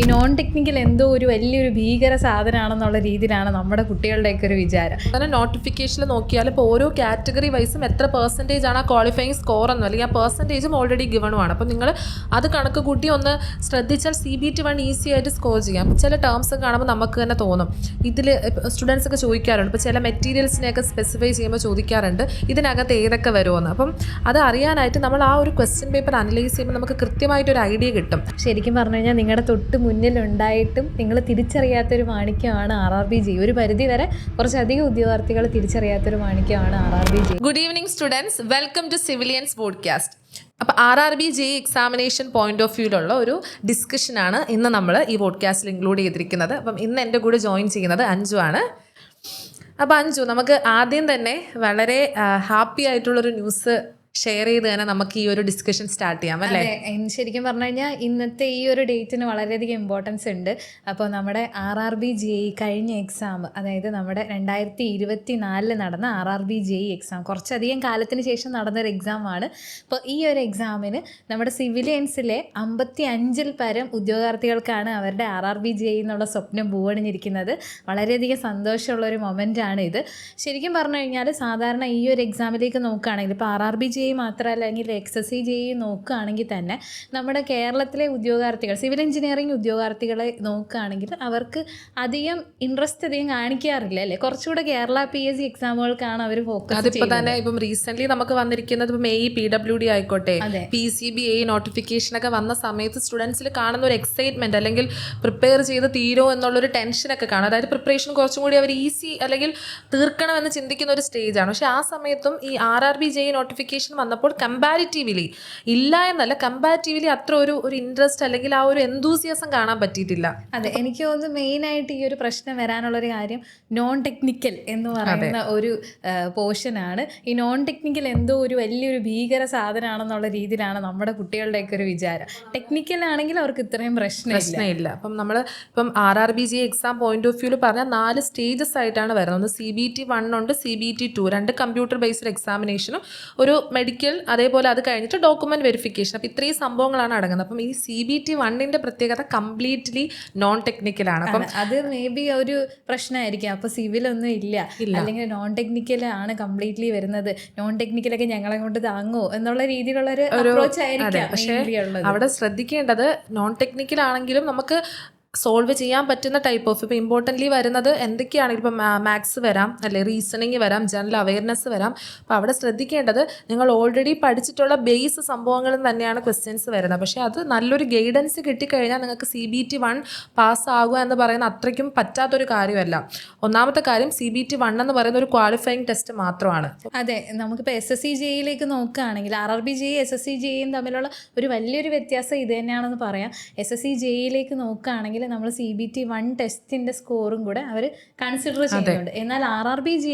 ഈ non technical എന്തോ ഒരു വലിയൊരു ഭീകര സാധനമാണെന്നുള്ള രീതിയിലാണ് നമ്മുടെ കുട്ടികളുടെയൊക്കെ ഒരു വിചാരം. അങ്ങനെ നോട്ടിഫിക്കേഷനിൽ നോക്കിയാൽ ഇപ്പോൾ ഓരോ കാറ്റഗറി വൈസും എത്ര പെർസെൻറ്റേജ് ആണ് ആ ക്വാളിഫയിങ് സ്കോർ എന്നോ അല്ലെങ്കിൽ ആ പെർസെൻറ്റേജും ഓൾറെഡി ഗിവണുമാണ്. അപ്പോൾ നിങ്ങൾ അത് കണക്ക് കൂട്ടി ഒന്ന് ശ്രദ്ധിച്ചാൽ CBT1 ഈസി ആയിട്ട് സ്കോർ ചെയ്യാം. ചില ടേംസ് കാണുമ്പോൾ നമുക്ക് തന്നെ തോന്നും ഇതിൽ സ്റ്റുഡൻസ് ഒക്കെ ചോദിക്കാറുണ്ട്. ഇപ്പോൾ ചില മെറ്റീരിയൽസിനെയൊക്കെ സ്പെസിഫൈ ചെയ്യുമ്പോൾ ചോദിക്കാറുണ്ട് ഇതിനകത്ത് ഏതൊക്കെ വരുമെന്ന്. അപ്പം അത് അറിയാനായിട്ട് നമ്മൾ ആ ഒരു ക്വസ്റ്റ്യൻ പേപ്പർ അനലൈസ് ചെയ്യുമ്പോൾ നമുക്ക് കൃത്യമായിട്ടൊരു ഐഡിയ കിട്ടും. ശരിക്കും പറഞ്ഞു കഴിഞ്ഞാൽ നിങ്ങളുടെ തൊട്ട് മുന്നിലുണ്ടായിട്ടും നിങ്ങൾ തിരിച്ചറിയാത്തൊരു മാണിക്യമാണ് RRBG. ഒരു പരിധി വരെ കുറച്ചധികം ഉദ്യോഗാർത്ഥികൾ തിരിച്ചറിയാത്തൊരു മാണിക്യമാണ് RRBG. Good evening students, welcome to civilians podcast. അപ്പോൾ RRBG എക്സാമിനേഷൻ പോയിന്റ് ഓഫ് വ്യൂവിലുള്ള ഒരു ഡിസ്കഷനാണ് ഇന്ന് നമ്മൾ ഈ പോഡ്കാസ്റ്റിൽ ഇൻക്ലൂഡ് ചെയ്തിരിക്കുന്നത്. അപ്പം ഇന്ന് എൻ്റെ കൂടെ ജോയിൻ ചെയ്യുന്നത് അഞ്ജു ആണ്. അപ്പോൾ അഞ്ജു, നമുക്ക് ആദ്യം തന്നെ വളരെ ഹാപ്പി ആയിട്ടുള്ളൊരു ന്യൂസ് ഷെയർ ചെയ്ത് തന്നെ നമുക്ക് ഈ ഒരു ഡിസ്കഷൻ സ്റ്റാർട്ട് ചെയ്യാം അല്ലേ? ശരിക്കും പറഞ്ഞു കഴിഞ്ഞാൽ ഇന്നത്തെ ഈ ഒരു ഡേറ്റിന് വളരെയധികം ഇമ്പോർട്ടൻസ് ഉണ്ട്. അപ്പോൾ നമ്മുടെ RRBG കഴിഞ്ഞ എക്സാം, അതായത് നമ്മുടെ 2024 നടന്ന RRBG എക്സാം, കുറച്ചധികം കാലത്തിന് ശേഷം നടന്നൊരു എക്സാമാണ്. അപ്പോൾ ഈ ഒരു എക്സാമിന് നമ്മുടെ സിവിലിയൻസിലെ 55 പരം ഉദ്യോഗാർത്ഥികൾക്കാണ് അവരുടെ RRBG എന്നുള്ള സ്വപ്നം പൂവണിഞ്ഞിരിക്കുന്നത്. വളരെയധികം സന്തോഷമുള്ളൊരു മൊമെൻ്റാണ് ഇത്. ശരിക്കും പറഞ്ഞു കഴിഞ്ഞാൽ സാധാരണ ഈ ഒരു എക്സാമിലേക്ക് നോക്കുകയാണെങ്കിൽ ഇപ്പോൾ RRBG മാത്രമല്ല അല്ലെങ്കിൽ XSC നോക്കുകയാണെങ്കിൽ തന്നെ നമ്മുടെ കേരളത്തിലെ ഉദ്യോഗാർത്ഥികൾ, സിവിൽ എഞ്ചിനീയറിംഗ് ഉദ്യോഗാർത്ഥികളെ നോക്കുകയാണെങ്കിൽ അവർക്ക് അധികം ഇൻട്രസ്റ്റ് അധികം കാണിക്കാറില്ല അല്ലേ? കുറച്ചുകൂടെ കേരള PSC എക്സാമുകൾക്കാണ് അവർ ഫോക്കസ് അതിപ്പോൾ തന്നെ ഇപ്പം റീസെന്റ് നമുക്ക് വന്നിരിക്കുന്നത് ഇപ്പം PWD ആയിക്കോട്ടെ, PCB നോട്ടിഫിക്കേഷൻ ഒക്കെ വന്ന സമയത്ത് സ്റ്റുഡൻസിൽ കാണുന്ന ഒരു എക്സൈറ്റ്മെന്റ് അല്ലെങ്കിൽ പ്രിപ്പയർ ചെയ്ത് തീരോ എന്നുള്ളൊരു ടെൻഷനൊക്കെ കാണും. അതായത് പ്രിപ്പറേഷൻ കുറച്ചും കൂടി അവർ ഈസി അല്ലെങ്കിൽ തീർക്കണമെന്ന് ചിന്തിക്കുന്ന ഒരു സ്റ്റേജാണ്. പക്ഷെ ആ സമയത്തും ഈ RRBG നോട്ടിഫിക്കേഷൻ വന്നപ്പോൾ കമ്പാരിറ്റീവ്ലി ഇല്ല എന്നല്ല, കമ്പാരിറ്റീവ്ലി അത്ര ഒരു ഇൻട്രസ്റ്റ് അല്ലെങ്കിൽ ആ ഒരു എന്തൂസിയാസം കാണാൻ പറ്റിയിട്ടില്ല. അതെ, എനിക്ക് തോന്നുന്നു മെയിനായിട്ട് ഈ ഒരു പ്രശ്നം വരാനുള്ളൊരു കാര്യം നോൺ ടെക്നിക്കൽ എന്ന് പറയുന്ന ഒരു പോർഷനാണ്. ഈ നോൺ ടെക്നിക്കൽ എന്തോ ഒരു വലിയൊരു ഭീകര സാധനമാണെന്നുള്ള രീതിയിലാണ് നമ്മുടെ കുട്ടികളുടെയൊക്കെ ഒരു വിചാരം. ടെക്നിക്കൽ ആണെങ്കിൽ അവർക്ക് ഇത്രയും പ്രശ്നമില്ല. അപ്പം നമ്മൾ ഇപ്പം RRBG എക്സാം പോയിന്റ് ഓഫ് വ്യൂവിൽ പറഞ്ഞാൽ 4 സ്റ്റേജസ് ആയിട്ടാണ് വരുന്നത്. ഒന്ന് CBT1 ഉണ്ട്, CBT2, 2 കമ്പ്യൂട്ടർ ബേസ്ഡ് എക്സാമിനേഷനും ഒരു മെഡിക്കൽ, അതേപോലെ അത് കഴിഞ്ഞിട്ട് ഡോക്യുമെന്റ് വെരിഫിക്കേഷൻ. അപ്പം ഇത്രയും സംഭവങ്ങളാണ് അടങ്ങുന്നത്. അപ്പം ഈ CBT1 പ്രത്യേകത കംപ്ലീറ്റ്ലി നോൺ ടെക്നിക്കലാണ്. അപ്പം അത് മേ ബി ഒരു പ്രശ്നമായിരിക്കും. അപ്പോൾ സിവിലൊന്നും ഇല്ല, അല്ലെങ്കിൽ നോൺ ടെക്നിക്കൽ ആണ് കംപ്ലീറ്റ്ലി വരുന്നത്, നോൺ ടെക്നിക്കലൊക്കെ ഞങ്ങളെ കൊണ്ട് താങ്ങോ എന്നുള്ള രീതിയിലുള്ള ഒരു അപ്രോച്ച് ആയിരിക്കും. പക്ഷേ അവിടെ ശ്രദ്ധിക്കേണ്ടത് നോൺ ടെക്നിക്കൽ ആണെങ്കിലും നമുക്ക് സോൾവ് ചെയ്യാൻ പറ്റുന്ന ടൈപ്പ് ഓഫ്, ഇപ്പോൾ ഇമ്പോർട്ടൻ്റ്ലി വരുന്നത് എന്തൊക്കെയാണെങ്കിലും ഇപ്പം മാത്സ് വരാം, അല്ലെ റീസണിങ് വരാം, ജനറൽ അവയർനെസ് വരാം. അപ്പോൾ അവിടെ ശ്രദ്ധിക്കേണ്ടത് നിങ്ങൾ ഓൾറെഡി പഠിച്ചിട്ടുള്ള ബേസ് സംഭവങ്ങളിൽ തന്നെയാണ് ക്വസ്റ്റ്യൻസ് വരുന്നത്. പക്ഷേ അത് നല്ലൊരു ഗൈഡൻസ് കിട്ടിക്കഴിഞ്ഞാൽ നിങ്ങൾക്ക് CBT1 പാസ്സാകുക എന്ന് പറയുന്ന അത്രയ്ക്കും പറ്റാത്തൊരു കാര്യമല്ല. ഒന്നാമത്തെ കാര്യം CBT1 എന്ന് പറയുന്ന ഒരു ക്വാളിഫയിങ് ടെസ്റ്റ് മാത്രമാണ്. അതെ, നമുക്കിപ്പോൾ SSC നോക്കുകയാണെങ്കിൽ RRBG SSC തമ്മിലുള്ള ഒരു വലിയൊരു വ്യത്യാസം ഇത് തന്നെയാണെന്ന് പറയാം. SSC നോക്കുകയാണെങ്കിൽ നമ്മൾ CBT1 ടെസ്റ്റിൻ്റെ സ്കോറും കൂടെ അവർ കൺസിഡർ ചെയ്യുന്നുണ്ട്. എന്നാൽ RRBG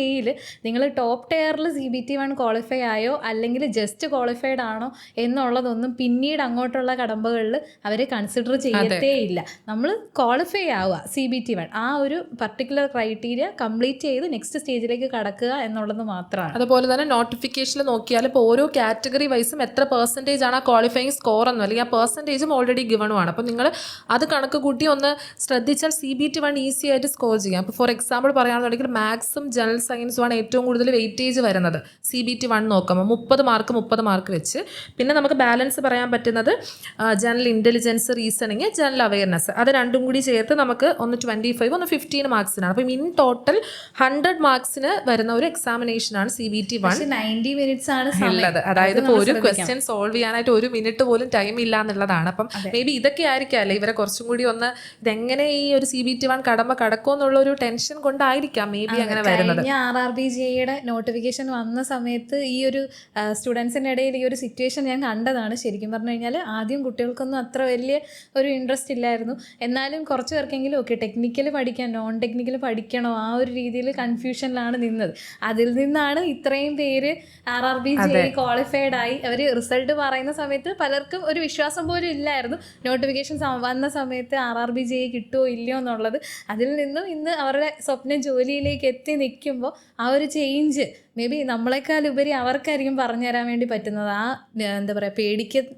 നിങ്ങൾ ടോപ്പ് ടയറിൽ CBT1 ക്വാളിഫൈ ആയോ അല്ലെങ്കിൽ ജസ്റ്റ് ക്വാളിഫൈഡ് ആണോ എന്നുള്ളതൊന്നും പിന്നീട് അങ്ങോട്ടുള്ള കടമ്പകളിൽ അവർ കൺസിഡർ ചെയ്യത്തേ ഇല്ല. നമ്മൾ ക്വാളിഫൈ ആവുക, CBT1 ആ ഒരു പർട്ടിക്കുലർ ക്രൈറ്റീരിയ കംപ്ലീറ്റ് ചെയ്ത് നെക്സ്റ്റ് സ്റ്റേജിലേക്ക് കടക്കുക എന്നുള്ളത് മാത്രമാണ്. അതുപോലെ തന്നെ നോട്ടിഫിക്കേഷനിൽ നോക്കിയാൽ ഇപ്പോൾ ഓരോ കാറ്റഗറി വൈസും എത്ര പെർസെൻറ്റേജ് ആണ് ആ ക്വാളിഫയിങ് സ്കോർ എന്നോ അല്ലെങ്കിൽ ആ പെർസെൻറ്റേജും ഓൾറെഡി ഗിവണുമാണ്. അപ്പം നിങ്ങൾ അത് കണക്ക് കൂട്ടി ഒന്ന് ശ്രദ്ധിച്ചാൽ CBT1 ഈസി ആയിട്ട് സ്കോർ ചെയ്യാം. ഇപ്പോൾ ഫോർ എക്സാമ്പിൾ പറയുകയാണെന്നുണ്ടെങ്കിൽ മാത്സും ജനറൽ സയൻസുമാണ് ഏറ്റവും കൂടുതൽ വെയിറ്റേജ് വരുന്നത്. CBT1 നോക്കുമ്പോൾ 30 മാർക്ക് വെച്ച്. പിന്നെ നമുക്ക് ബാലൻസ് പറയാൻ പറ്റുന്നത് general intelligence, reasoning, general awareness, അത് രണ്ടും കൂടി ചേർത്ത് നമുക്ക് ഒന്ന് 25 ഒന്ന് 15 മാർക്സിനാണ്. അപ്പം ഇൻ ടോട്ടൽ 100 മാർക്സിന് വരുന്ന ഒരു എക്സാമിനേഷനാണ് CBT1. 90 മിനിറ്റ്സ് ആണ് ഉള്ളത്. അതായത് ഇപ്പോൾ ഒരു ക്വസ്റ്റ്യൻ സോൾവ് ചെയ്യാനായിട്ട് 1 മിനിറ്റ് പോലും ടൈം ഇല്ല എന്നുള്ളതാണ്. അപ്പം മേ ബി ഇതൊക്കെ ആയിരിക്കാം അല്ലേ ഇവരെ കുറച്ചും കൂടി ഒന്ന് ഇതെങ്ങനെ ഈ ഒരു CBT1 കടക്കുമോ എന്നുള്ള ഒരു ടെൻഷൻ കൊണ്ടായിരിക്കാം മേ ബി അങ്ങനെ വരുന്നത്. RRBG നോട്ടിഫിക്കേഷൻ വന്ന സമയത്ത് ഈ ഒരു സ്റ്റുഡൻസിൻ്റെ ഇടയിൽ ഈ ഒരു സിറ്റുവേഷൻ ഞാൻ കണ്ടതാണ്. ശരിക്കും പറഞ്ഞു കഴിഞ്ഞാൽ ആദ്യം കുട്ടികൾക്കൊന്നും അത്ര വലിയ ഒരു ഇൻട്രസ്റ്റ് ഇല്ലായിരുന്നു. എന്നാലും കുറച്ച് പേർക്കെങ്കിലും ഓക്കെ ടെക്നിക്കൽ പഠിക്കാൻ, നോൺ ടെക്നിക്കൽ പഠിക്കണോ ആ ഒരു രീതിയിൽ കൺഫ്യൂഷനിലാണ് നിന്നത്. അതിൽ നിന്നാണ് ഇത്രയും പേര് RRBG ക്വാളിഫൈഡ് ആയി. അവർ റിസൾട്ട് പറയുന്ന സമയത്ത് പലർക്കും ഒരു വിശ്വാസം പോലും ഇല്ലായിരുന്നു. നോട്ടിഫിക്കേഷൻ വന്ന സമയത്ത് RRBG RRB JE കിട്ടുമോ ഇല്ലയോ എന്നുള്ളത്. അതിൽ നിന്നും ഇന്ന് അവരുടെ സ്വപ്ന ജോലിയിലേക്ക് എത്തി നിൽക്കുമ്പോൾ ആ ഒരു ചേഞ്ച് മേ ബി നമ്മളെക്കാളുപരി അവർക്കായിരിക്കും പറഞ്ഞു തരാൻ വേണ്ടി പറ്റുന്നത്. ആ എന്താ പറയുക,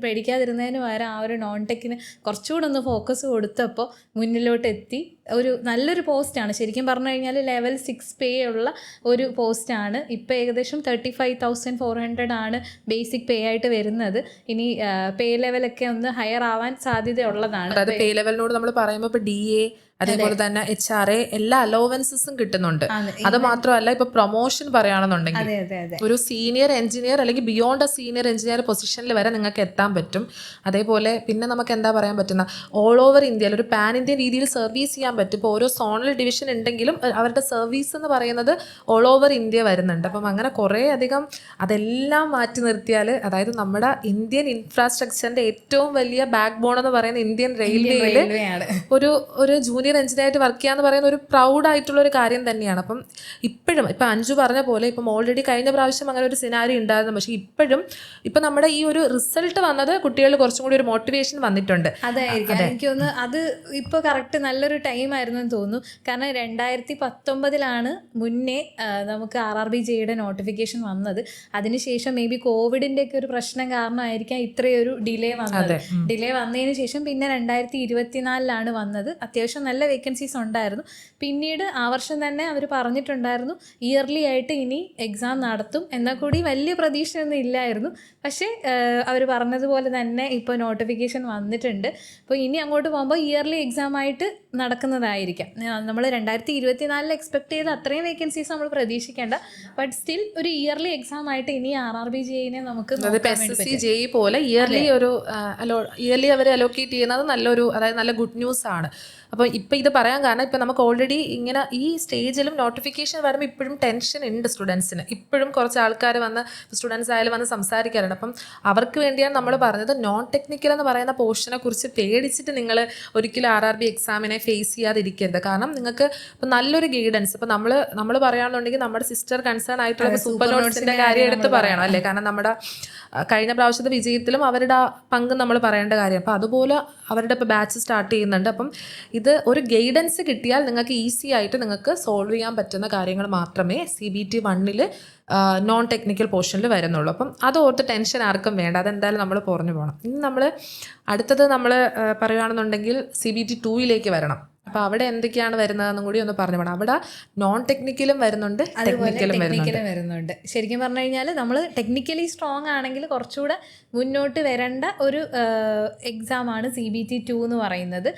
പേടിക്കാതിരുന്നതിന് പകരം ആ ഒരു നോൺ ടെക്കിന് കുറച്ചുകൂടെ ഒന്ന് ഫോക്കസ് കൊടുത്തപ്പോൾ മുന്നിലോട്ട് എത്തി. ഒരു നല്ലൊരു പോസ്റ്റാണ് ശരിക്കും പറഞ്ഞു കഴിഞ്ഞാൽ. ലെവൽ 6 പേ ഉള്ള ഒരു പോസ്റ്റാണ്. ഇപ്പോൾ ഏകദേശം 35,400 ആണ് ബേസിക് പേ ആയിട്ട് വരുന്നത്. ഇനി പേ ലെവലൊക്കെ ഒന്ന് ഹയർ ആവാൻ സാധ്യതയുള്ളതാണ്. അതായത് പേ ലെവലിനോട് നമ്മൾ പറയുമ്പോൾ ഇപ്പോൾ DA അതേപോലെ തന്നെ HRA എല്ലാ അലോവൻസസും കിട്ടുന്നുണ്ട്. അത് മാത്രമല്ല ഇപ്പൊ പ്രൊമോഷൻ പറയുകയാണെന്നുണ്ടെങ്കിൽ അതെ അതെ അതെ ഒരു സീനിയർ എഞ്ചിനീയർ അല്ലെങ്കിൽ ബിയോണ്ട് എ സീനിയർ എഞ്ചിനീയർ പൊസിഷനിൽ വരെ നിങ്ങൾക്ക് എത്താൻ പറ്റും. അതേപോലെ പിന്നെ നമുക്ക് എന്താ പറയാൻ പറ്റുന്ന ഓൾ ഓവർ ഇന്ത്യയിൽ ഒരു പാൻ ഇന്ത്യൻ രീതിയിൽ സർവീസ് ചെയ്യാൻ പറ്റും. ഇപ്പോൾ ഓരോ സോണൽ ഡിവിഷൻ ഉണ്ടെങ്കിലും അവരുടെ സർവീസ് എന്ന് പറയുന്നത് ഓൾ ഓവർ ഇന്ത്യ വരുന്നുണ്ട്. അപ്പം അങ്ങനെ കുറേ അധികം അതെല്ലാം മാറ്റി നിർത്തിയാൽ, അതായത് നമ്മുടെ ഇന്ത്യൻ ഇൻഫ്രാസ്ട്രക്ചറിന്റെ ഏറ്റവും വലിയ ബാക്ക് ബോൺ എന്ന് പറയുന്ന ഇന്ത്യൻ റെയിൽവേയിൽ ഒരു ജൂനിയർ എഞ്ചിനീയറായിട്ട് വർക്ക് ചെയ്യാന്ന് പറയുന്ന ഒരു പ്രൗഡ് ആയിട്ടുള്ള ഒരു കാര്യം തന്നെയാണ്. അപ്പം ഇപ്പോഴും ഇപ്പം അഞ്ജു പറഞ്ഞ പോലെ ഇപ്പം ഓൾറെഡി കഴിഞ്ഞ പ്രാവശ്യം അങ്ങനെ ഒരു സിനാരി ഉണ്ടായിരുന്നു. പക്ഷേ ഇപ്പം നമ്മുടെ ഈ ഒരു റിസൾട്ട് വന്നത് കുട്ടികളിൽ കുറച്ചും കൂടി ഒരു മോട്ടിവേഷൻ വന്നിട്ടുണ്ട്. അതായിരിക്കും എനിക്ക് തോന്നുന്നു. അത് ഇപ്പോൾ കറക്റ്റ് നല്ലൊരു ടൈം ആയിരുന്നു എന്ന് തോന്നുന്നു. കാരണം 2019 മുന്നേ നമുക്ക് RRB JEയുടെ നോട്ടിഫിക്കേഷൻ വന്നത്. അതിനുശേഷം മേ ബി കോവിഡിൻ്റെ ഒക്കെ ഒരു പ്രശ്നം കാരണമായിരിക്കാം ഇത്രയൊരു ഡിലേ വന്നത്. ഡിലേ വന്നതിന് ശേഷം പിന്നെ 2024 വന്നത്. അത്യാവശ്യം നല്ല വേക്കൻസീസ് ഉണ്ടായിരുന്നു. പിന്നീട് ആ വർഷം തന്നെ അവർ പറഞ്ഞിട്ടുണ്ടായിരുന്നു ഇയർലി ആയിട്ട് ഇനി എക്സാം നടത്തും. എന്നാൽ കൂടി വലിയ പ്രതീക്ഷയൊന്നും ഇല്ലായിരുന്നു. പക്ഷേ അവർ പറഞ്ഞതുപോലെ തന്നെ ഇപ്പോൾ നോട്ടിഫിക്കേഷൻ വന്നിട്ടുണ്ട്. അപ്പോൾ ഇനി അങ്ങോട്ട് പോകുമ്പോൾ ഇയർലി എക്സാം ആയിട്ട് നടക്കുന്നതായിരിക്കാം. നമ്മൾ 2024 എക്സ്പെക്ട് ചെയ്ത അത്രയും വേക്കൻസീസ് നമ്മൾ പ്രതീക്ഷിക്കേണ്ട. ബട്ട് സ്റ്റിൽ ഒരു ഇയർലി എക്സാം ആയിട്ട് ഇനി RRB JEനെ നമുക്ക് SSC JE പോലെ ഇയർലി അവർ അലോക്കേറ്റ് ചെയ്യുന്നത് നല്ലൊരു, അതായത് നല്ല ഗുഡ് ന്യൂസ് ആണ്. അപ്പോൾ ഇപ്പം ഇത് പറയാൻ കാരണം ഇപ്പം നമുക്ക് ഓൾറെഡി ഇങ്ങനെ ഈ സ്റ്റേജിലും നോട്ടിഫിക്കേഷൻ വരുമ്പോൾ ഇപ്പോഴും ടെൻഷൻ ഉണ്ട് സ്റ്റുഡൻസിന്. ഇപ്പോഴും കുറച്ച് ആൾക്കാർ വന്ന് സ്റ്റുഡൻസ് ആയാലും വന്ന് സംസാരിക്കാറുണ്ട്. അപ്പം അവർക്ക് വേണ്ടിയാണ് നമ്മൾ പറഞ്ഞത് നോൺ ടെക്നിക്കൽ എന്ന് പറയുന്ന പോർഷനെ കുറിച്ച് പേടിച്ചിട്ട് നിങ്ങൾ ഒരിക്കലും RRB എക്സാമിനെ ഫേസ് ചെയ്യാതിരിക്കരുത്. കാരണം നിങ്ങൾക്ക് ഇപ്പം നല്ലൊരു ഗൈഡൻസ് ഇപ്പം നമ്മൾ പറയുകയാണെന്നുണ്ടെങ്കിൽ നമ്മുടെ സിസ്റ്റർ കൺസേൺ ആയിട്ടുള്ള സൂപ്പർ നോട്ട്സിൻ്റെ കാര്യം എടുത്ത് പറയണം അല്ലേ. കാരണം നമ്മുടെ കഴിഞ്ഞ പ്രാവശ്യത്തെ വിജയത്തിലും അവരുടെ പങ്ക് നമ്മൾ പറയേണ്ട കാര്യം. അപ്പോൾ അതുപോലെ അവരുടെ ഇപ്പോൾ ബാച്ച് സ്റ്റാർട്ട് ചെയ്യുന്നുണ്ട്. അപ്പം ഇത് ഒരു ഗൈഡൻസ് കിട്ടിയാൽ നിങ്ങൾക്ക് ഈസി ആയിട്ട് നിങ്ങൾക്ക് സോൾവ് ചെയ്യാൻ പറ്റുന്ന കാര്യങ്ങൾ മാത്രമേ CBT 1 നോൺ ടെക്നിക്കൽ പോർഷനിൽ വരുന്നുള്ളൂ. അപ്പം അത് ഓർത്ത് ടെൻഷൻ ആർക്കും വേണ്ട. അതെന്തായാലും നമ്മൾ പറഞ്ഞു പോകണം. ഇനി നമ്മൾ അടുത്തത് നമ്മൾ പറയുകയാണെന്നുണ്ടെങ്കിൽ CBT 2 വരണം. അപ്പോൾ അവിടെ എന്തൊക്കെയാണ് വരുന്നതെന്നും കൂടി ഒന്ന് പറഞ്ഞു പോകണം. അവിടെ നോൺ ടെക്നിക്കലും വരുന്നുണ്ട്, ടെക്നിക്കലും വരുന്നുണ്ട്. ശരിക്കും പറഞ്ഞു കഴിഞ്ഞാൽ നമ്മൾ ടെക്നിക്കലി സ്ട്രോങ് ആണെങ്കിൽ കുറച്ചുകൂടെ മുന്നോട്ട് വരേണ്ട ഒരു എക്സാമാണ് CBT 2 എന്ന് പറയുന്നത്.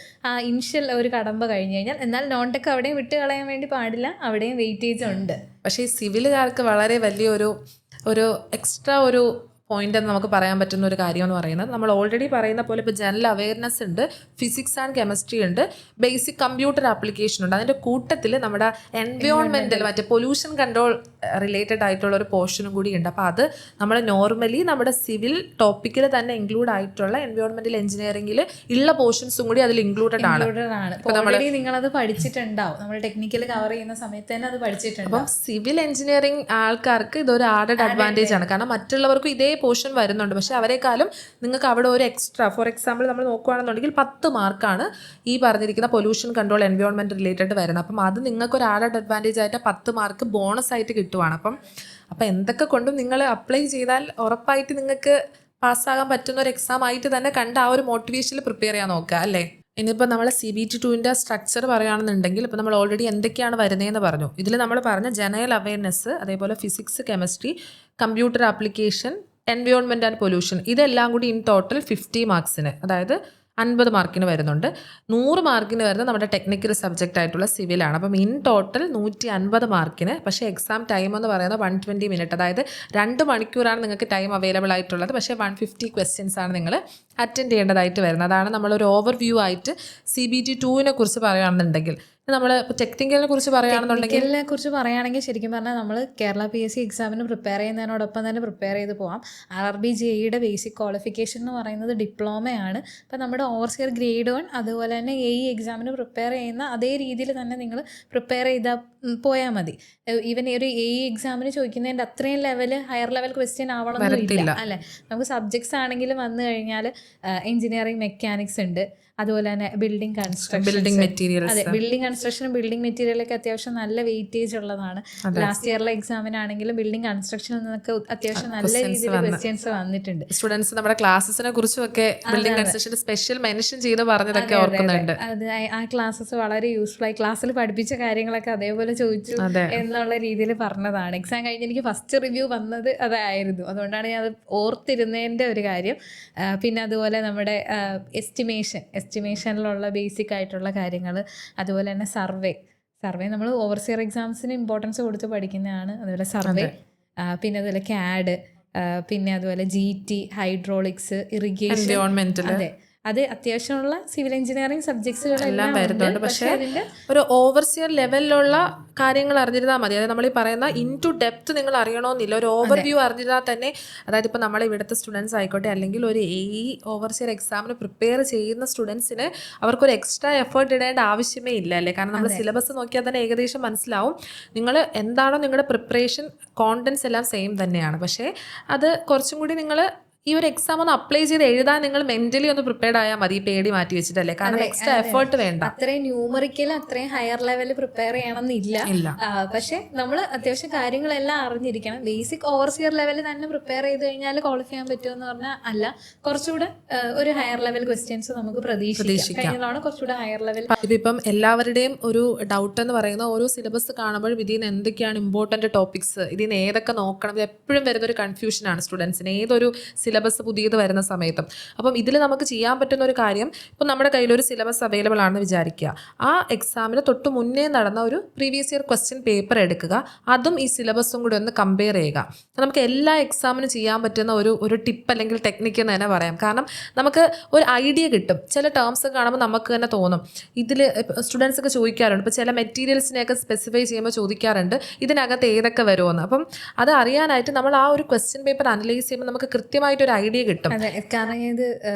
ഇനിഷ്യൽ ഒരു കടമ്പ കഴിഞ്ഞ് കഴിഞ്ഞാൽ. എന്നാൽ നോൺ ടെക് അവിടെയും വിട്ട് കളയാൻ വേണ്ടി പാടില്ല, അവിടെയും വെയിറ്റേജ് ഉണ്ട്. പക്ഷേ ഈ സിവിലുകാർക്ക് വളരെ വലിയൊരു എക്സ്ട്രാ ഒരു പോയിന്റ് എന്ന് നമുക്ക് പറയാൻ പറ്റുന്ന ഒരു കാര്യം എന്ന് പറയുന്നത്, നമ്മൾ ഓൾറെഡി പറയുന്ന പോലെ ഇപ്പോൾ ജനറൽ അവയർനെസ് ഉണ്ട്, ഫിസിക്സ് ആൻഡ് കെമിസ്ട്രി ഉണ്ട്, ബേസിക് കമ്പ്യൂട്ടർ ആപ്ലിക്കേഷൻ ഉണ്ട്. അതിൻ്റെ കൂട്ടത്തിൽ നമ്മുടെ എൻവയോൺമെൻറ്റൽ മറ്റേ പൊല്യൂഷൻ കൺട്രോൾ റിലേറ്റഡ് ആയിട്ടുള്ള ഒരു പോർഷനും കൂടി ഉണ്ട്. അപ്പോൾ അത് നമ്മൾ നോർമലി നമ്മുടെ സിവിൽ ടോപ്പിക്കിൽ തന്നെ ഇൻക്ലൂഡ് ആയിട്ടുള്ള എൻവയോൺമെൻറ്റൽ എഞ്ചിനീയറിംഗിൽ ഉള്ള പോർഷൻസും കൂടി അതിൽ ഇൻക്ലൂഡഡ് ആണ്. നിങ്ങളത് പഠിച്ചിട്ടുണ്ടാവും. നമ്മൾ ടെക്നിക്കൽ കവർ ചെയ്യുന്ന സമയത്ത് തന്നെ അത് പഠിച്ചിട്ടുണ്ട്. അപ്പം സിവിൽ എഞ്ചിനീയറിംഗ് ആൾക്കാർക്ക് ഇതൊരു ആഡഡ് അഡ്വാൻറ്റേജ് ആണ്. കാരണം മറ്റുള്ളവർക്കും ഇതേ പോർഷൻ വരുന്നുണ്ട്, പക്ഷെ അവരെക്കാളും നിങ്ങൾക്ക് അവിടെ ഒരു എക്സ്ട്രാ, ഫോർ എക്സാമ്പിൾ നമ്മൾ നോക്കുകയാണെന്നുണ്ടെങ്കിൽ 10 മാർക്കാണ് ഈ പറഞ്ഞിരിക്കുന്ന പൊല്യൂഷൻ കൺട്രോൾ എൻവയോൺമെൻറ്റ് റിലേറ്റഡ് വരുന്നത്. അപ്പം അത് നിങ്ങൾക്കൊരു ആഡഡ് അഡ്വാൻറ്റേജ് ആയിട്ട് 10 മാർക്ക് ബോണസ് ആയിട്ട് കിട്ടുവാണ്. അപ്പം എന്തൊക്കെ കൊണ്ടും നിങ്ങൾ അപ്ലൈ ചെയ്താൽ ഉറപ്പായിട്ട് നിങ്ങൾക്ക് പാസ്സാകാൻ പറ്റുന്ന ഒരു എക്സാം ആയിട്ട് തന്നെ കണ്ട് ആ ഒരു മോട്ടിവേഷനിൽ പ്രിപ്പയർ ചെയ്യാൻ നോക്കുക അല്ലേ. ഇനിയിപ്പോൾ നമ്മൾ CBT 2 സ്ട്രക്ചർ പറയുകയാണെന്നുണ്ടെങ്കിൽ ഇപ്പോൾ നമ്മൾ ഓൾറെഡി എന്തൊക്കെയാണ് വരുന്നതെന്ന് പറഞ്ഞു. ഇതിൽ നമ്മൾ പറഞ്ഞ ജനറൽ അവയർനെസ്, അതേപോലെ physics, chemistry, computer application, environment and pollution, ഇതെല്ലാം കൂടി ഇൻ ടോട്ടൽ 50 മാർക്സിന്, അതായത് 50 മാർക്കിന് വരുന്നുണ്ട്. 100 മാർക്കിന് വരുന്നത് നമ്മുടെ ടെക്നിക്കൽ സബ്ജക്റ്റ് ആയിട്ടുള്ള സിവിലാണ്. അപ്പം ഇൻ ടോട്ടൽ 150 മാർക്കിന്. പക്ഷേ എക്സാം ടൈം എന്ന് പറയുന്നത് 120 മിനിറ്റ്, അതായത് 2 മണിക്കൂറാണ് നിങ്ങൾക്ക് ടൈം അവൈലബിൾ ആയിട്ടുള്ളത്. പക്ഷേ 150 ക്വസ്റ്റ്യൻസ് ആണ് നിങ്ങൾ അറ്റൻഡ് ചെയ്യേണ്ടതായിട്ട് വരുന്നത്. അതാണ് നമ്മളൊരു ഓവർവ്യൂ ആയിട്ട് CBT 2 കുറിച്ച് പറയുകയാണെന്നുണ്ടെങ്കിൽ. നമ്മൾ ഇപ്പോൾ ടെക്നിക്കലിനെ കുറിച്ച് പറയുകയാണെങ്കിൽ ശരിക്കും പറഞ്ഞാൽ നമ്മൾ കേരള PSC എക്സാമിന് പ്രിപ്പയർ ചെയ്യുന്നതിനോടൊപ്പം തന്നെ പ്രിപ്പയർ ചെയ്ത് പോകാം. RRB JEയുടെ ബേസിക് ക്വാളിഫിക്കേഷൻ എന്ന് പറയുന്നത് ഡിപ്ലോമയാണ്. അപ്പോൾ നമ്മുടെ ഓവർസിയർ ഗ്രേഡ് 1 അതുപോലെ തന്നെ AE എക്സാമിന് പ്രിപ്പയർ ചെയ്യുന്ന അതേ രീതിയിൽ തന്നെ നിങ്ങൾ പ്രിപ്പയർ ചെയ്താൽ പോയാൽ മതി. ഈവൻ ഒരു എക്സാമിന് ചോദിക്കുന്നതിൻ്റെ അത്രയും ഹയർ ലെവൽ ക്വസ്റ്റ്യൻ ആവണമെന്നില്ല അല്ലേ. നമുക്ക് സബ്ജക്ട്സ് ആണെങ്കിലും വന്നു കഴിഞ്ഞാൽ എഞ്ചിനീയറിംഗ് മെക്കാനിക്സ് ഉണ്ട്, അതുപോലെ തന്നെ ബിൽഡിംഗ് കൺസ്ട്രക്ഷൻ, ബിൽഡിംഗ് മെറ്റീരിയൽസ്. അതെ, ബിൽഡിംഗ് കൺസ്ട്രക്ഷനും ബിൽഡിംഗ് മെറ്റീരിയലൊക്കെ അത്യാവശ്യം നല്ല വെയിറ്റേജ് ഉള്ളതാണ്. ലാസ്റ്റ് ഇയറിലെ എക്സാമിനാണെങ്കിലും ബിൽഡിംഗ് കൺസ്ട്രക്ഷൻ എന്നൊക്കെ അത്യാവശ്യം നല്ല രീതിയിൽ ക്വസ്റ്റ്യൻസ് വന്നിട്ടുണ്ട്. സ്റ്റുഡൻസ് നമ്മുടെ ക്ലാസ്സിനെ കുറിച്ചും ഒക്കെ ബിൽഡിംഗ് കൺസ്ട്രക്ഷൻ സ്പെഷ്യൽ മെൻഷൻ ചെയ്ത് പറഞ്ഞതൊക്കെ ഓർക്കുന്നുണ്ട്. അത് ആ ക്ലാസ്സസ് വളരെ യൂസ്ഫുൾ ആയി, ക്ലാസ്സിൽ പഠിപ്പിച്ച കാര്യങ്ങളൊക്കെ അതേപോലെ ചോദിച്ചു എന്നുള്ള രീതിയിൽ പറഞ്ഞതാണ്. എക്സാം കഴിഞ്ഞ് എനിക്ക് ഫസ്റ്റ് റിവ്യൂ വന്നത് അതായിരുന്നു, അതുകൊണ്ടാണ് ഞാൻ അത് ഓർത്തിരുന്നതിൻ്റെ ഒരു കാര്യം. പിന്നെ അതുപോലെ നമ്മുടെ എസ്റ്റിമേഷനിലുള്ള ബേസിക് ആയിട്ടുള്ള കാര്യങ്ങൾ, അതുപോലെ തന്നെ സർവേ നമ്മൾ ഓവർസിയർ എക്സാംസിന് ഇമ്പോർട്ടൻസ് കൊടുത്ത് പഠിക്കുന്നതാണ്. അതുപോലെ സർവേ, പിന്നെ അതുപോലെ CAD, പിന്നെ അതുപോലെ GT, ഹൈഡ്രോളിക്സ്, ഇറിഗേഷൻ, അതെ, അത് അത്യാവശ്യമുള്ള സിവിൽ എഞ്ചിനീയറിംഗ് സബ്ജക്ട്സുകളെല്ലാം വരുന്നുണ്ട്. പക്ഷേ ഒരു ഓവർസിയർ ലെവലിലുള്ള കാര്യങ്ങൾ അറിഞ്ഞിരുന്നാൽ മതി. അതായത് നമ്മൾ ഈ പറയുന്ന ഇൻ ടു ഡെപ്ത് നിങ്ങൾ അറിയണമെന്നില്ല, ഒരു ഓവർവ്യൂ അറിഞ്ഞിരുന്നാൽ തന്നെ. അതായത് ഇപ്പോൾ നമ്മൾ ഇവിടുത്തെ സ്റ്റുഡൻസ് ആയിക്കോട്ടെ, അല്ലെങ്കിൽ ഒരു ഓവർസിയർ എക്സാമിന് പ്രിപ്പയർ ചെയ്യുന്ന സ്റ്റുഡൻസിന് അവർക്കൊരു എക്സ്ട്രാ എഫേർട്ട് ഇടേണ്ട ആവശ്യമേ ഇല്ല അല്ലേ. കാരണം നമ്മൾ സിലബസ് നോക്കിയാൽ തന്നെ ഏകദേശം മനസ്സിലാവും. നിങ്ങൾ എന്താണോ നിങ്ങളുടെ പ്രിപ്പറേഷൻ കോണ്ടൻസ് എല്ലാം സെയിം തന്നെയാണ്. പക്ഷേ അത് കുറച്ചും കൂടി നിങ്ങൾ ഈ ഒരു എക്സാം ഒന്ന് അപ്ലൈ ചെയ്ത് എഴുതാൻ നിങ്ങൾ മെന്റലി ഒന്ന് പ്രിപ്പയർഡ് ആയാൽ മതി, പേടി മാറ്റി വെച്ചിട്ടല്ലേ. കാരണം എക്സ്ട്രാ എഫേർട്ട് വേണ്ട. അത്രയും ന്യൂമറിക്കലും അത്രയും ഹയർ ലെവലിൽ പ്രിപ്പയർ ചെയ്യണമെന്നില്ല. പക്ഷെ നമ്മൾ അത്യാവശ്യം കാര്യങ്ങളെല്ലാം അറിഞ്ഞിരിക്കണം. ബേസിക് ഓവർസിയർ ലെവലിൽ തന്നെ പ്രിപ്പയർ ചെയ്ത് കഴിഞ്ഞാൽ ക്വാളിഫൈ ചെയ്യാൻ പറ്റുമെന്ന് പറഞ്ഞാൽ അല്ല, കുറച്ചുകൂടെ ഒരു ഹയർ ലെവൽ ക്വസ്റ്റ്യൻസ് നമുക്ക് പ്രതീക്ഷിക്കാം. കുറച്ചുകൂടെ ഹയർ ലെവൽ. ഇപ്പം എല്ലാവരുടെയും ഒരു ഡൗട്ട് എന്ന് പറയുന്ന ഓരോ സിലബസ് കാണുമ്പോൾ ഇതിൽ നിന്ന് എന്തൊക്കെയാണ് ഇമ്പോർട്ടന്റ് ടോപ്പിക്സ്, ഇതിൽ നിന്ന് ഏതൊക്കെ നോക്കണം, ഇത് എപ്പോഴും വരുന്നൊരു കൺഫ്യൂഷനാണ് സ്റ്റുഡൻസിന് ഏതൊരു സിലബസ് പുതിയത് വരുന്ന സമയത്തും. അപ്പം ഇതിൽ നമുക്ക് ചെയ്യാൻ പറ്റുന്ന ഒരു കാര്യം, ഇപ്പം നമ്മുടെ കയ്യിലൊരു സിലബസ് അവൈലബിൾ ആണെന്ന് വിചാരിക്കുക. ആ എക്സാമിന് തൊട്ട് മുന്നേ നടന്ന ഒരു പ്രീവിയസ് ഇയർ ക്വസ്റ്റ്യൻ പേപ്പർ എടുക്കുക, അതും ഈ സിലബസും കൂടി ഒന്ന് കമ്പയർ ചെയ്യുക. നമുക്ക് എല്ലാ എക്സാമിനും ചെയ്യാൻ പറ്റുന്ന ഒരു ടിപ്പ് അല്ലെങ്കിൽ ടെക്നിക്ക് എന്ന് തന്നെ പറയാം. കാരണം നമുക്ക് ഒരു ഐഡിയ കിട്ടും. ചില ടേംസ് കാണുമ്പോൾ നമുക്ക് തന്നെ തോന്നും, ഇതിൽ സ്റ്റുഡൻസ് ഒക്കെ ചോദിക്കാറുണ്ട്, ഇപ്പോൾ ചില മെറ്റീരിയൽസിനെയൊക്കെ സ്പെസിഫൈ ചെയ്യുമ്പോൾ ചോദിക്കാറുണ്ട് ഇതിനകത്ത് ഏതൊക്കെ വരുമെന്ന്. അപ്പം അത് അറിയാനായിട്ട് നമ്മൾ ആ ഒരു ക്വസ്റ്റ്യൻ പേപ്പർ അനലൈസ് ചെയ്യുമ്പോൾ നമുക്ക് കൃത്യമായിട്ട് ഒരു ഐഡിയ കിട്ടും. അതെ, കാരണം ഇത്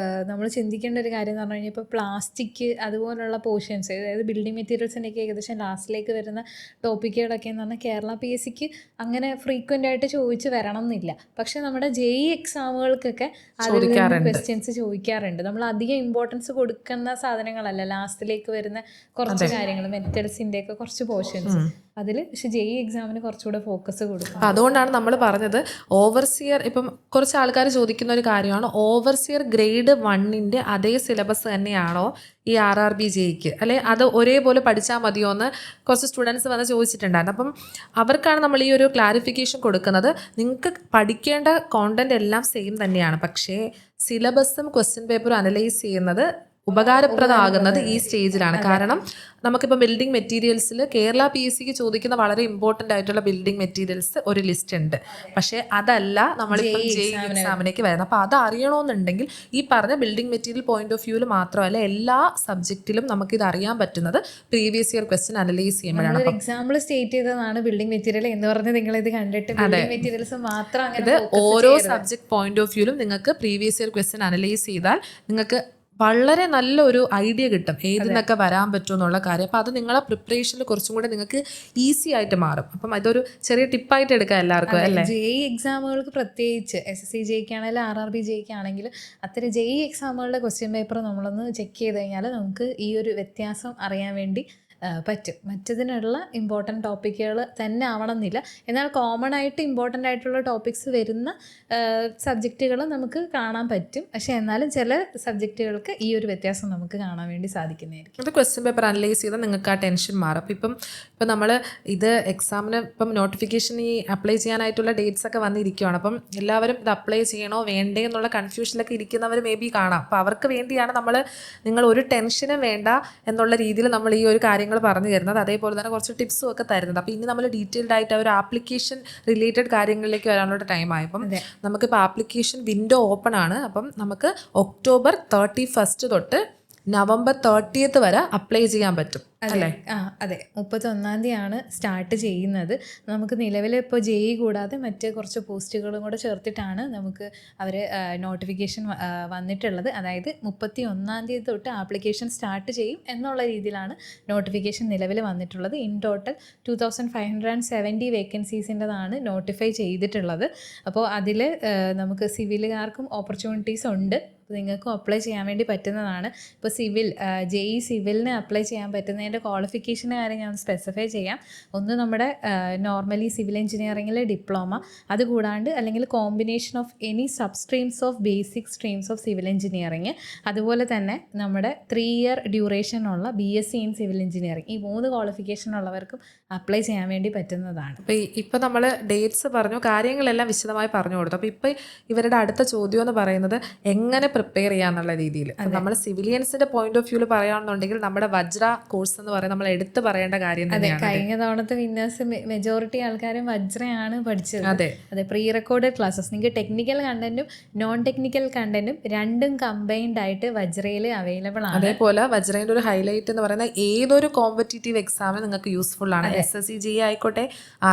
നമ്മൾ ചിന്തിക്കേണ്ട ഒരു കാര്യം എന്ന് പറഞ്ഞു കഴിഞ്ഞാൽ ഇപ്പോൾ പ്ലാസ്റ്റിക് അതുപോലുള്ള പോർഷൻസ്, അതായത് ബിൽഡിംഗ് മെറ്റീരിയൽസിൻ്റെയൊക്കെ ഏകദേശം ലാസ്റ്റിലേക്ക് വരുന്ന ടോപ്പിക്കുകളൊക്കെ എന്ന് പറഞ്ഞാൽ കേരള PSCക്ക് അങ്ങനെ ഫ്രീക്വൻ്റ് ആയിട്ട് ചോദിച്ച് വരണം എന്നില്ല. പക്ഷെ നമ്മുടെ JEE എക്സാമുകൾക്കൊക്കെ അതിൽ ക്വസ്റ്റ്യൻസ് ചോദിക്കാറുണ്ട്. നമ്മൾ അധികം ഇമ്പോർട്ടൻസ് കൊടുക്കുന്ന സാധനങ്ങളല്ല, ലാസ്റ്റിലേക്ക് വരുന്ന കുറച്ച് കാര്യങ്ങൾ, മെറ്റൽസിൻ്റെ ഒക്കെ കുറച്ച് പോർഷൻസ് അതിൽ. പക്ഷെ JEE എക്സാമിന് കുറച്ചുകൂടെ ഫോക്കസ് കൊടുക്കും. അതുകൊണ്ടാണ് നമ്മൾ പറഞ്ഞത് ഓവർസിയർ, ഇപ്പം കുറച്ച് ആൾക്കാർ ചോദിക്കുന്ന ഒരു കാര്യമാണ്, ഓവർസിയർ ഗ്രേഡ് 1 അതേ സിലബസ് തന്നെയാണോ ഈ RRB JEEക്ക്, അല്ലെ അത് ഒരേപോലെ പഠിച്ചാൽ മതിയോ എന്ന് കുറച്ച് സ്റ്റുഡൻസ് വന്ന് ചോദിച്ചിട്ടുണ്ടായിരുന്നു. അപ്പം അവർക്കാണ് നമ്മൾ ഈ ഒരു ക്ലാരിഫിക്കേഷൻ കൊടുക്കുന്നത്. നിങ്ങൾക്ക് പഠിക്കേണ്ട കോണ്ടന്റ് എല്ലാം സെയിം തന്നെയാണ്, പക്ഷേ സിലബസും ക്വസ്റ്റ്യൻ പേപ്പറും അനലൈസ് ചെയ്യുന്നത് ഉപകാരപ്രദമാകുന്നത് ഈ സ്റ്റേജിലാണ്. കാരണം നമുക്കിപ്പോൾ ബിൽഡിംഗ് മെറ്റീരിയൽസിൽ കേരള PSCക്ക് ചോദിക്കുന്ന വളരെ ഇമ്പോർട്ടൻ്റ് ആയിട്ടുള്ള ബിൽഡിംഗ് മെറ്റീരിയൽസ് ഒരു ലിസ്റ്റ് ഉണ്ട്. പക്ഷേ അതല്ല നമ്മളിപ്പോൾ JEE എക്സാമിലേക്ക് വരുന്നത്. അപ്പോൾ അത് അറിയണമെന്നുണ്ടെങ്കിൽ ഈ പറഞ്ഞ ബിൽഡിംഗ് മെറ്റീരിയൽ പോയിന്റ് ഓഫ് വ്യൂവിൽ മാത്രമല്ല എല്ലാ സബ്ജക്റ്റിലും നമുക്കിത് അറിയാൻ പറ്റുന്നത് പ്രീവിയസ് ഇയർ ക്വസ്റ്റ്യൻ അനലൈസ് ചെയ്യുമ്പോഴാണ്. എക്സാമ്പിൾ സ്റ്റേറ്റ് ചെയ്തതാണ് ബിൽഡിംഗ് മെറ്റീരിയൽ എന്ന് പറഞ്ഞ് നിങ്ങളിത് കണ്ടിട്ട് മെറ്റീരിയൽസ് മാത്രം ഇത് ഓരോ സബ്ജക്ട് പോയിന്റ് ഓഫ് വ്യൂവിലും നിങ്ങൾക്ക് പ്രീവിയസ് ഇയർ ക്വസ്റ്റ്യൻ അനലൈസ് ചെയ്താൽ നിങ്ങൾക്ക് വളരെ നല്ലൊരു ഐഡിയ കിട്ടും ഏതിനൊക്കെ വരാൻ പറ്റും എന്നുള്ള കാര്യം. അപ്പോൾ അത് നിങ്ങളെ പ്രിപ്പറേഷനിൽ കുറച്ചും കൂടെ നിങ്ങൾക്ക് ഈസി ആയിട്ട് മാറും. അപ്പം അതൊരു ചെറിയ ടിപ്പായിട്ട് എടുക്കാം എല്ലാവർക്കും അല്ലേ. JEE എക്സാമുകൾക്ക് പ്രത്യേകിച്ച് SSC JEEക്ക് ആണെങ്കിലും RRB JEEക്ക് ആണെങ്കിലും അത്തരം JEE എക്സാമുകളുടെ ക്വസ്റ്റ്യൻ പേപ്പർ നമ്മളൊന്ന് ചെക്ക് ചെയ്ത് കഴിഞ്ഞാൽ നമുക്ക് ഈ ഒരു വ്യത്യാസം അറിയാൻ വേണ്ടി പറ്റും. മറ്റതിനുള്ള ഇമ്പോർട്ടൻറ്റ് ടോപ്പിക്കുകൾ തന്നെ ആവണമെന്നില്ല, എന്നാൽ കോമൺ ആയിട്ട് ഇമ്പോർട്ടൻ്റ് ആയിട്ടുള്ള ടോപ്പിക്സ് വരുന്ന സബ്ജക്റ്റുകൾ നമുക്ക് കാണാൻ പറ്റും. പക്ഷേ എന്നാലും ചില സബ്ജക്റ്റുകൾക്ക് ഈ ഒരു വ്യത്യാസം നമുക്ക് കാണാൻ വേണ്ടി സാധിക്കുന്നതായിരിക്കും. അത് ക്വസ്റ്റ്യൻ പേപ്പർ അനലൈസ് ചെയ്താൽ നിങ്ങൾക്ക് ആ ടെൻഷൻ മാറും. ഇപ്പം നമ്മൾ ഇത് എക്സാമിന് ഇപ്പം നോട്ടിഫിക്കേഷൻ ഈ അപ്ലൈ ചെയ്യാനായിട്ടുള്ള ഡേറ്റ്സ് ഒക്കെ വന്നിരിക്കുകയാണ്. അപ്പം എല്ലാവരും ഇത് അപ്ലൈ ചെയ്യണോ വേണ്ടേ എന്നുള്ള കൺഫ്യൂഷനിലൊക്കെ ഇരിക്കുന്നവർ മേ ബി കാണാം. അപ്പോൾ അവർക്ക് വേണ്ടിയാണ് നിങ്ങൾ ഒരു ടെൻഷനും വേണ്ട എന്നുള്ള രീതിയിൽ നമ്മൾ ഈ ഒരു കാര്യം പറഞ്ഞു തരുന്നത്. അതേപോലെ തന്നെ കുറച്ച് ടിപ്സും ഒക്കെ തരുന്നത്. അപ്പോൾ ഇനി നമ്മൾ ഡീറ്റെയിൽഡ് ആയിട്ട് ഒരു ആപ്ലിക്കേഷൻ റിലേറ്റഡ് കാര്യങ്ങളിലേക്ക് വരാനുള്ള ടൈം ആയപ്പം നമുക്കിപ്പോൾ ആപ്ലിക്കേഷൻ വിൻഡോ ഓപ്പൺ ആണ്. അപ്പം നമുക്ക് October 31 തൊട്ട് November 30 വരെ അപ്ലൈ ചെയ്യാൻ പറ്റും. അതെ അതെ 31-ാം തീയതിയാണ് സ്റ്റാർട്ട് ചെയ്യുന്നത്. നമുക്ക് നിലവിൽ ഇപ്പോൾ JEE കൂടാതെ മറ്റ് കുറച്ച് പോസ്റ്റുകളും കൂടെ ചേർത്തിട്ടാണ് നമുക്ക് അവർ നോട്ടിഫിക്കേഷൻ വന്നിട്ടുള്ളത്. അതായത് 31-ാം തീയതി തൊട്ട് ആപ്ലിക്കേഷൻ സ്റ്റാർട്ട് ചെയ്യും എന്നുള്ള രീതിയിലാണ് നോട്ടിഫിക്കേഷൻ നിലവിൽ വന്നിട്ടുള്ളത്. ഇൻ ടോട്ടൽ 2570 വേക്കൻസീസിൻ്റെതാണ് നോട്ടിഫൈ ചെയ്തിട്ടുള്ളത്. അപ്പോൾ അതിൽ നമുക്ക് സിവിലുകാർക്കും ഓപ്പർച്യൂണിറ്റീസ് ഉണ്ട്. നിങ്ങൾക്കും അപ്ലൈ ചെയ്യാൻ വേണ്ടി പറ്റുന്നതാണ്. ഇപ്പോൾ JEE സിവിലിന് അപ്ലൈ ചെയ്യാൻ പറ്റുന്നതിൻ്റെ ക്വാളിഫിക്കേഷൻ്റെ കാര്യം ഞാൻ സ്പെസിഫൈ ചെയ്യാം. ഒന്ന് നമ്മുടെ നോർമലി സിവിൽ എഞ്ചിനീയറിംഗിൽ ഡിപ്ലോമ, അതുകൂടാണ്ട് അല്ലെങ്കിൽ combination of any sub streams of basic streams of civil engineering, അതുപോലെ തന്നെ നമ്മുടെ 3 ഇയർ ഡ്യൂറേഷനുള്ള BSc ഇൻ സിവിൽ എഞ്ചിനീയറിംഗ്, ഈ 3 ക്വാളിഫിക്കേഷൻ ഉള്ളവർക്കും അപ്ലൈ ചെയ്യാൻ വേണ്ടി പറ്റുന്നതാണ്. അപ്പോൾ ഇപ്പോൾ നമ്മൾ ഡേറ്റ്സ് പറഞ്ഞു, കാര്യങ്ങളെല്ലാം വിശദമായി പറഞ്ഞു കൊടുത്തു. അപ്പോൾ ഇപ്പോൾ ഇവരുടെ അടുത്ത ചോദ്യം എന്ന് പറയുന്നത് എങ്ങനെ പ്രിപ്പയർ ചെയ്യാന്നുള്ള രീതിയിൽ. നമ്മൾ സിവിലിയൻസിന്റെ പോയിന്റ് ഓഫ് വ്യൂവിൽ പറയുകയാണെന്നുണ്ടെങ്കിൽ നമ്മുടെ വജ്ര കോഴ്സ് എന്ന് പറയുന്നത് നമ്മൾ എടുത്തു പറയേണ്ട കാര്യം തന്നെയാണ്. കഴിഞ്ഞ തവണത്തെ വിന്നേഴ്സ് മെജോറിറ്റി ആൾക്കാരും വജ്രയാണ് പഠിച്ചത്. അതെ പ്രീ റെക്കോർഡഡ് ക്ലാസ്സസ്, നിങ്ങൾക്ക് ടെക്നിക്കൽ കണ്ടന്റും നോൺ ടെക്നിക്കൽ കണ്ടന്റും രണ്ടും കമ്പൈൻഡ് ആയിട്ട് വജ്രയിൽ അവൈലബിൾ ആണ്. അതേപോലെ വജ്രയുടെ ഒരു ഹൈലൈറ്റ് എന്ന് പറയുന്നത് ഏതൊരു കോമ്പറ്റീറ്റീവ് എക്സാമിന് നിങ്ങൾക്ക് യൂസ്ഫുൾ ആണ്. SSC JEE ആയിക്കോട്ടെ,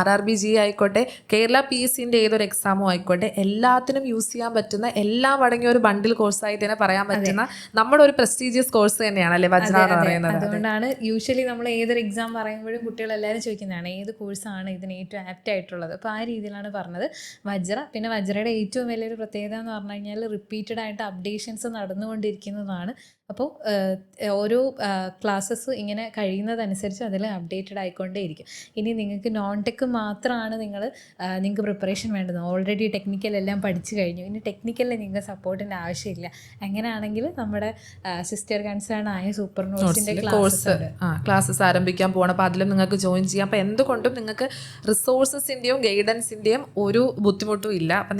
RRB JEE ആയിക്കോട്ടെ, കേരള PSCന്റെ ഏതൊരു എക്സാമും ആയിക്കോട്ടെ, എല്ലാത്തിനും യൂസ് ചെയ്യാൻ പറ്റുന്ന എല്ലാം അടങ്ങിയ ഒരു ബണ്ടിൽ കോഴ്സായി തന്നെ പറയാൻ പറ്റുന്ന നമ്മുടെ ഒരു പ്രസ്റ്റീജിയസ് കോഴ്സ് തന്നെയാണ് അല്ലേ വജ്ര എന്ന് പറയുന്നത്. അതുകൊണ്ടാണ് യൂഷ്വലി നമ്മൾ ഏതൊരു എക്സാം പറയുമ്പോഴും കുട്ടികളെല്ലാവരും ചോദിക്കുന്നതാണ് ഏത് കോഴ്സാണ് ഇതിന് ഏറ്റവും ആപ്റ്റ് ആയിട്ടുള്ളത്. അപ്പോൾ ആ രീതിയിലാണ് പറഞ്ഞത് വജ്ര. പിന്നെ വജ്രയുടെ ഏറ്റവും വലിയൊരു പ്രത്യേകത എന്ന് പറഞ്ഞു കഴിഞ്ഞാൽ റിപ്പീറ്റഡ് ആയിട്ട് അപ്ഡേഷൻസ് നടന്നുകൊണ്ടിരിക്കുന്നതാണ്. അപ്പോൾ ഓരോ ക്ലാസ്സസ് ഇങ്ങനെ കഴിയുന്നതനുസരിച്ച് അതിൽ അപ്ഡേറ്റഡ് ആയിക്കൊണ്ടേയിരിക്കും. ഇനി നിങ്ങൾക്ക് നോൺ ടെക് മാത്രമാണ് നിങ്ങൾക്ക് പ്രിപ്പറേഷൻ വേണ്ടത്, ഓൾറെഡി ടെക്നിക്കൽ എല്ലാം പഠിച്ചു കഴിഞ്ഞു, ഇനി ടെക്നിക്കലിൽ നിങ്ങൾക്ക് സപ്പോർട്ടിൻ്റെ ആവശ്യമില്ല, അങ്ങനെയാണെങ്കിൽ നമ്മുടെ സിസ്റ്റർ കൺസേൺ ആയ സൂപ്പർ നോട്ട്സിൻ്റെ ക്ലാസ്സസ് ആരംഭിക്കാൻ പോകണം. അപ്പോൾ അതിലും നിങ്ങൾക്ക് ജോയിൻ ചെയ്യാം. അപ്പോൾ എന്തുകൊണ്ടും നിങ്ങൾക്ക് റിസോഴ്സസിൻ്റെയും ഗൈഡൻസിൻ്റെയും ഒരു ബുദ്ധിമുട്ടും ഇല്ല. അപ്പം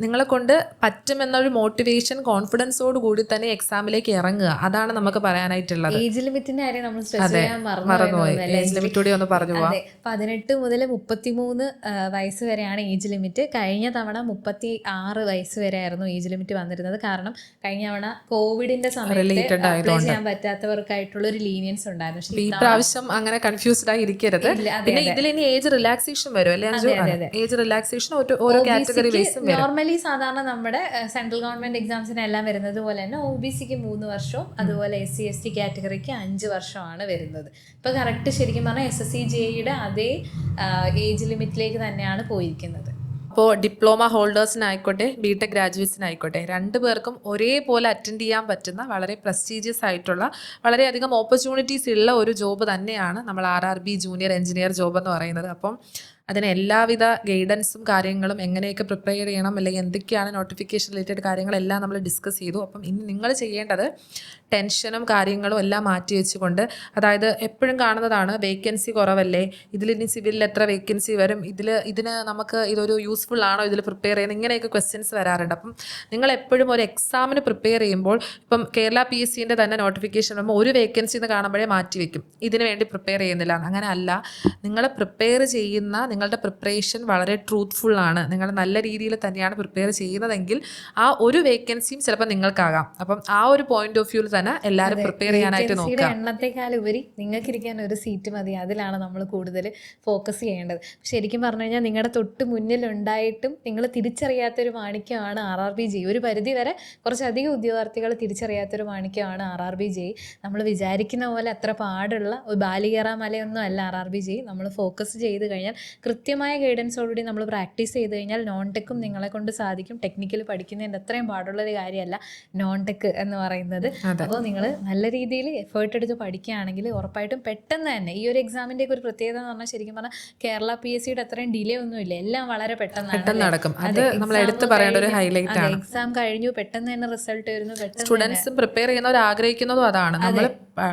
നിങ്ങളെ കൊണ്ട് പറ്റുമെന്നൊരു മോട്ടിവേഷൻ കോൺഫിഡൻസോട് കൂടി തന്നെ എക്സാമിലേക്ക് ഇറങ്ങുക, അതാണ് നമുക്ക് പറയാനായിട്ടുള്ളത്. ഏജ് ലിമിറ്റിന്റെ കാര്യം നമ്മൾ സ്ട്രെസ് ചെയ്യാൻ മറന്നുപോയി. ഏജ് ലിമിറ്റ് കൂടി ഒന്ന് പറഞ്ഞു പോവാം. 18 മുതൽ 33 വയസ്സ് വരെയാണ് ഏജ് ലിമിറ്റ്. കഴിഞ്ഞ തവണ 36 വയസ്സ് വരെ ആയിരുന്നു ഏജ് ലിമിറ്റ് വന്നിരുന്നത്. കാരണം കഴിഞ്ഞ തവണ കോവിഡിന്റെ സമയത്ത് അപ്ലൈ ചെയ്യാൻ പറ്റാത്തവർക്കായിട്ടുള്ള ഒരു ലീനിയൻസ് ഉണ്ടായിരുന്നു. ഈ പ്രാവശ്യം അങ്ങനെ കൺഫ്യൂസ്ഡ് ആയി ഇരിക്കരുത്. പിന്നെ ഇതിൽ ഇനി ഏജ് റിലാക്സേഷൻ വരും അല്ലേ? ഏജ് റിലാക്സേഷൻ ഓരോ കാറ്റഗറി വൈസും വരും. നോർമലി സാധാരണ നമ്മുടെ സെൻട്രൽ ഗവൺമെന്റ് എക്സാംസിനെല്ലാം വരുന്നത് പോലെ തന്നെ OBCക്ക് 3 വർഷവും അതുപോലെ SC ST കാറ്റഗറിക്ക് 5 വർഷമാണ് വരുന്നത്. ഇപ്പോൾ കറക്റ്റ് ശരിക്കും പറഞ്ഞാൽ SSC JEEയുടെ അതേ ഏജ് ലിമിറ്റിലേക്ക് തന്നെയാണ് പോയിരിക്കുന്നത്. അപ്പോൾ ഡിപ്ലോമ ഹോൾഡേഴ്സിനായിക്കോട്ടെ BTech ഗ്രാജുവേറ്റ്സിനായിക്കോട്ടെ 2 പേർക്കും ഒരേപോലെ അറ്റൻഡ് ചെയ്യാൻ പറ്റുന്ന വളരെ പ്രസ്റ്റീജിയസ് ആയിട്ടുള്ള വളരെയധികം ഓപ്പർച്യൂണിറ്റീസ് ഉള്ള ഒരു ജോബ് തന്നെയാണ് നമ്മൾ RRB ജൂനിയർ എഞ്ചിനീയർ ജോബ് എന്ന് പറയുന്നത്. അപ്പം അതിന് എല്ലാവിധ ഗൈഡൻസും കാര്യങ്ങളും എങ്ങനെയൊക്കെ പ്രിപ്പയർ ചെയ്യണം, അല്ലെങ്കിൽ എന്തൊക്കെയാണ് നോട്ടിഫിക്കേഷൻ റിലേറ്റഡ് കാര്യങ്ങളെല്ലാം നമ്മൾ ഡിസ്കസ് ചെയ്തു. അപ്പം ഇനി നിങ്ങൾ ചെയ്യേണ്ടത് ടെൻഷനും കാര്യങ്ങളും എല്ലാം മാറ്റി വെച്ചുകൊണ്ട്, അതായത് എപ്പോഴും കാണുന്നതാണ് വേക്കൻസി കുറവല്ലേ, ഇതിലിനി സിവിലിൽ എത്ര വേക്കൻസി വരും, ഇതിന് നമുക്ക് ഇതൊരു യൂസ്ഫുൾ ആണോ ഇതിൽ പ്രിപ്പയർ ചെയ്യുന്നത്, ഇങ്ങനെയൊക്കെ ക്വസ്റ്റ്യൻസ് വരാറുണ്ട്. അപ്പം നിങ്ങൾ എപ്പോഴും ഒരു എക്സാമിന് പ്രിപ്പയർ ചെയ്യുമ്പോൾ, ഇപ്പം കേരള PSCൻ്റെ തന്നെ നോട്ടിഫിക്കേഷൻ വരുമ്പോൾ ഒരു വേക്കൻസി എന്ന് കാണുമ്പോഴേ മാറ്റി വെക്കും, ഇതിന് വേണ്ടി പ്രിപ്പയർ ചെയ്യുന്നില്ല. അങ്ങനെ അല്ല, നിങ്ങൾ പ്രിപ്പയർ ചെയ്യുന്ന നിങ്ങളുടെ പ്രിപ്പറേഷൻ വളരെ ട്രൂത്ത്ഫുൾ ആണ്, നിങ്ങൾ നല്ല രീതിയിൽ തന്നെയാണ് പ്രിപ്പയർ ചെയ്യുന്നതെങ്കിൽ ആ ഒരു വേക്കൻസിയും ചിലപ്പോൾ നിങ്ങൾക്കാകാം. അപ്പം ആ ഒരു പോയിന്റ് ഓഫ് വ്യൂവിൽ തന്നെ എല്ലാവരും പ്രിപ്പയർ ചെയ്യാനായിട്ട് നോക്കുക. എണ്ണത്തെക്കാളുപരി നിങ്ങൾക്കിരിക്കാൻ ഒരു സീറ്റ് മതി, അതിലാണ് നമ്മൾ കൂടുതൽ ഫോക്കസ് ചെയ്യേണ്ടത്. ശരിക്കും പറഞ്ഞു കഴിഞ്ഞാൽ നിങ്ങളുടെ തൊട്ട് മുന്നിലുണ്ടായിട്ടും നിങ്ങൾ തിരിച്ചറിയാത്തൊരു മാണിക്യമാണ് RRB JEE. ഒരു പരിധി വരെ കുറച്ചധികം ഉദ്യോഗാർത്ഥികൾ തിരിച്ചറിയാത്തൊരു മാണിക്യമാണ് RRB JEE. നമ്മൾ വിചാരിക്കുന്ന പോലെ അത്ര പാടുള്ള ഒരു ബാലികേറാ മലയൊന്നും അല്ല RRB JEE. നമ്മൾ ഫോക്കസ് ചെയ്ത് കഴിഞ്ഞാൽ, കൃത്യമായ ഗൈഡൻസോടുകൂടി നമ്മൾ പ്രാക്ടീസ് ചെയ്ത് കഴിഞ്ഞാൽ നോൺ ടെക്കും നിങ്ങളെ കൊണ്ട് സാധിക്കും. ടെക്നിക്കൽ പഠിക്കുന്നതിൻ്റെ അത്രയും പാടുള്ളൊരു കാര്യമല്ല നോൺ ടെക് എന്ന് പറയുന്നത്. അപ്പോൾ നിങ്ങൾ നല്ല രീതിയിൽ എഫേർട്ട് എടുത്ത് പഠിക്കുകയാണെങ്കിൽ ഉറപ്പായിട്ടും പെട്ടെന്ന് തന്നെ ഈ ഒരു എക്സാമിൻ്റെ ഒരു പ്രത്യേകത എന്ന് പറഞ്ഞാൽ, ശരിക്കും പറഞ്ഞാൽ കേരള PSCയുടെ അത്രയും ഡിലേ ഒന്നുമില്ല, എല്ലാം വളരെ പെട്ടെന്ന് നടക്കും. അത് നമ്മൾ എടുത്ത് പറയേണ്ട ഒരു ഹൈലൈറ്റ് ആണ്. എക്സാം കഴിഞ്ഞു, പെട്ടെന്ന് തന്നെ റിസൾട്ട് വരുന്നു. സ്റ്റുഡൻസും പ്രിപ്പയർ ചെയ്യുന്നവർ ആഗ്രഹിക്കുന്നതും അതാണ്, നമ്മൾ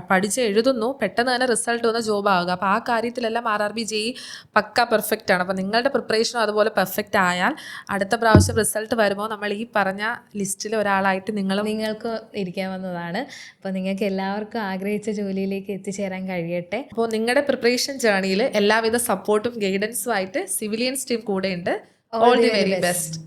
പഠിച്ച് എഴുതുന്നു, പെട്ടെന്ന് തന്നെ റിസൾട്ട് വന്ന് ജോബ് ആകുക. അപ്പോൾ ആ കാര്യത്തിലെല്ലാം RRB JEE പക്ക പെർഫെക്റ്റ് ആണ്. അപ്പോൾ നിങ്ങളുടെ പ്രിപ്പറേഷനും അതുപോലെ പെർഫെക്റ്റ് ആയാൽ അടുത്ത പ്രാവശ്യം റിസൾട്ട് വരുമ്പോൾ നമ്മൾ ഈ പറഞ്ഞ ലിസ്റ്റിൽ ഒരാളായിട്ട് നിങ്ങൾക്ക് ഇരിക്കാവുന്നതാണ്. അപ്പോൾ നിങ്ങൾക്ക് എല്ലാവർക്കും ആഗ്രഹിച്ച ജോലിയിലേക്ക് എത്തിച്ചേരാൻ കഴിയട്ടെ. അപ്പോൾ നിങ്ങളുടെ പ്രിപ്പറേഷൻ ജേർണിയിൽ എല്ലാവിധ സപ്പോർട്ടും ഗൈഡൻസും ആയിട്ട് സിവിലിയൻസ് ടീം കൂടെ ഉണ്ട്. All the very best.